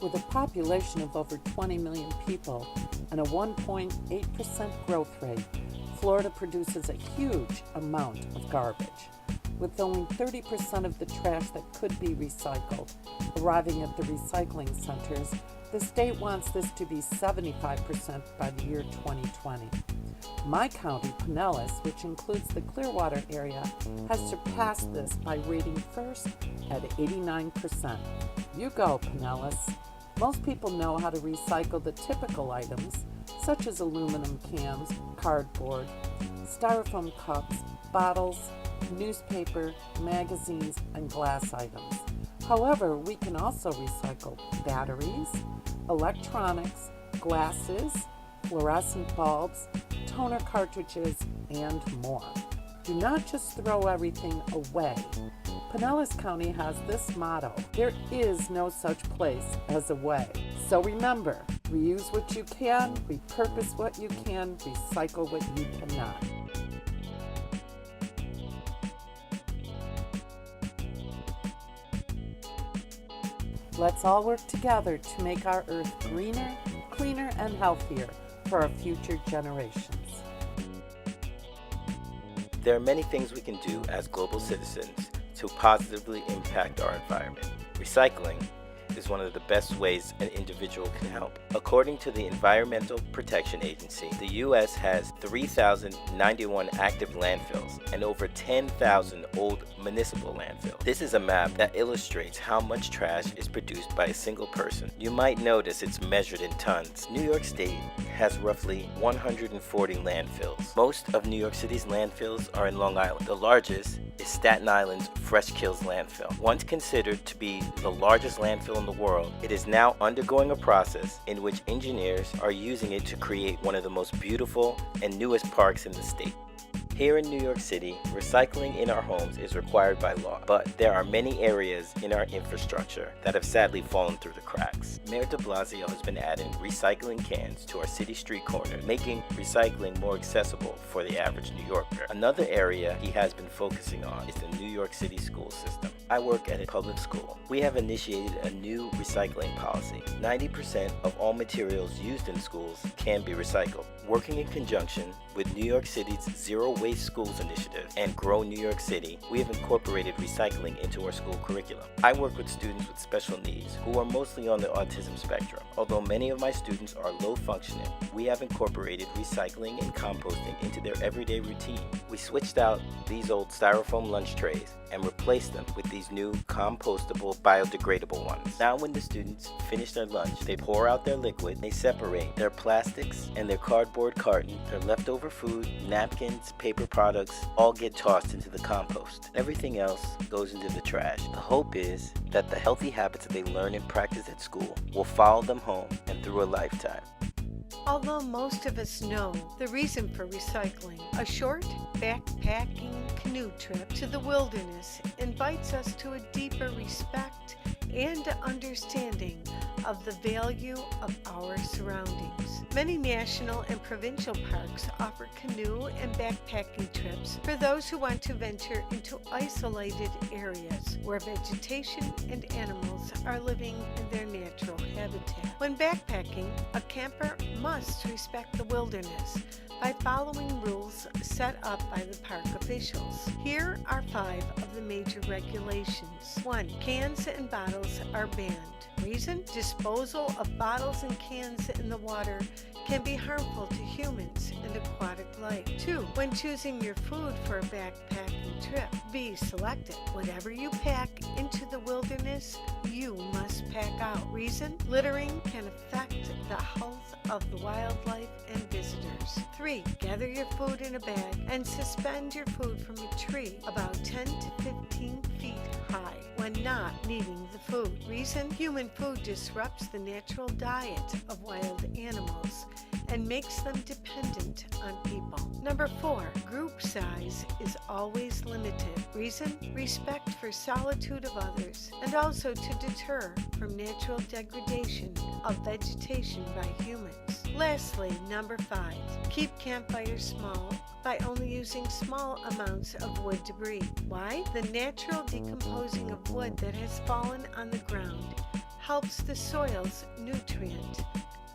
With a population of over 20 million people and a 1.8% growth rate, Florida produces a huge amount of garbage. With only 30% of the trash that could be recycled arriving at the recycling centers, the state wants this to be 75% by the year 2020. My county, Pinellas, which includes the Clearwater area, has surpassed this by rating first at 89%. You go, Pinellas. Most people know how to recycle the typical items, such as aluminum cans, cardboard, styrofoam cups, bottles, newspaper, magazines, and glass items. However, we can also recycle batteries, electronics, glasses, fluorescent bulbs, toner cartridges, and more. Do not just throw everything away. Pinellas County has this motto: there is no such place as a way. So remember, reuse what you can, repurpose what you can, recycle what you cannot. Let's all work together to make our earth greener, cleaner, and healthier for our future generations. There are many things we can do as global citizens to positively impact our environment. Recycling is one of the best ways an individual can help. According to the Environmental Protection Agency, the U.S. has 3,091 active landfills and over 10,000 old municipal landfills. This is a map that illustrates how much trash is produced by a single person. You might notice it's measured in tons. New York State has roughly 140 landfills. Most of New York City's landfills are in Long Island. The largest is Staten Island's Fresh Kills landfill. Once considered to be the largest landfill in the world, it is now undergoing a process in which engineers are using it to create one of the most beautiful and newest parks in the state. Here in New York City, recycling in our homes is required by law, but there are many areas in our infrastructure that have sadly fallen through the cracks. Mayor de Blasio has been adding recycling cans to our city street corners, making recycling more accessible for the average New Yorker. Another area he has been focusing on is the New York City school system. I work at a public school. We have initiated a new recycling policy. 90% of all materials used in schools can be recycled. Working in conjunction with New York City's Zero Waste Schools initiative and Grow New York City, we have incorporated recycling into our school curriculum. I work with students with special needs who are mostly on the autism spectrum. Although many of my students are low functioning, we have incorporated recycling and composting into their everyday routine. We switched out these old styrofoam lunch trays and replaced them with these new compostable, biodegradable ones. Now when the students finish their lunch, they pour out their liquid, they separate their plastics and their cardboard carton, their leftover food, napkins, paper products, all get tossed into the compost. Everything else goes into the trash. The hope is that the healthy habits that they learn and practice at school will follow them home and through a lifetime. Although most of us know the reason for recycling, a short backpacking canoe trip to the wilderness invites us to a deeper respect and understanding of the value of our surroundings. Many national and provincial parks offer canoe and backpacking trips for those who want to venture into isolated areas where vegetation and animals are living in their natural habitat. When backpacking, a camper must respect the wilderness by following rules set up by the park officials. Here are 5 of the major regulations. 1. Cans and bottles are banned. Reason? Disposal of bottles and cans in the water can be harmful to humans and aquatic life. 2. When choosing your food for a backpacking trip, be selective. Whatever you pack into the wilderness, you must pack out. Reason? Littering can affect the health of the wildlife and visitors. 3. Gather your food in a bag and suspend your food from a tree about 10 to 15 feet high when not needing the food. Reason? Human food disrupts the natural diet of wild animals and makes them dependent on people. Number 4, group size is always limited. Reason? Respect for solitude of others and also to deter from natural degradation of vegetation by humans. Lastly, number 5, keep campfires small by only using small amounts of wood debris. Why? The natural decomposing of wood that has fallen on the ground helps the soil's nutrient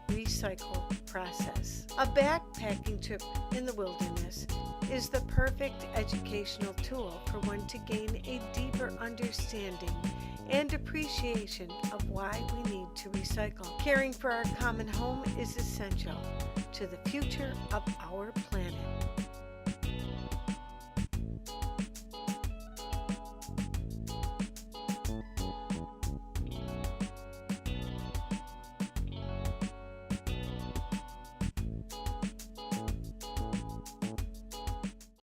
recycle process. A backpacking trip in the wilderness is the perfect educational tool for one to gain a deeper understanding and appreciation of why we need to recycle. Caring for our common home is essential to the future of our planet.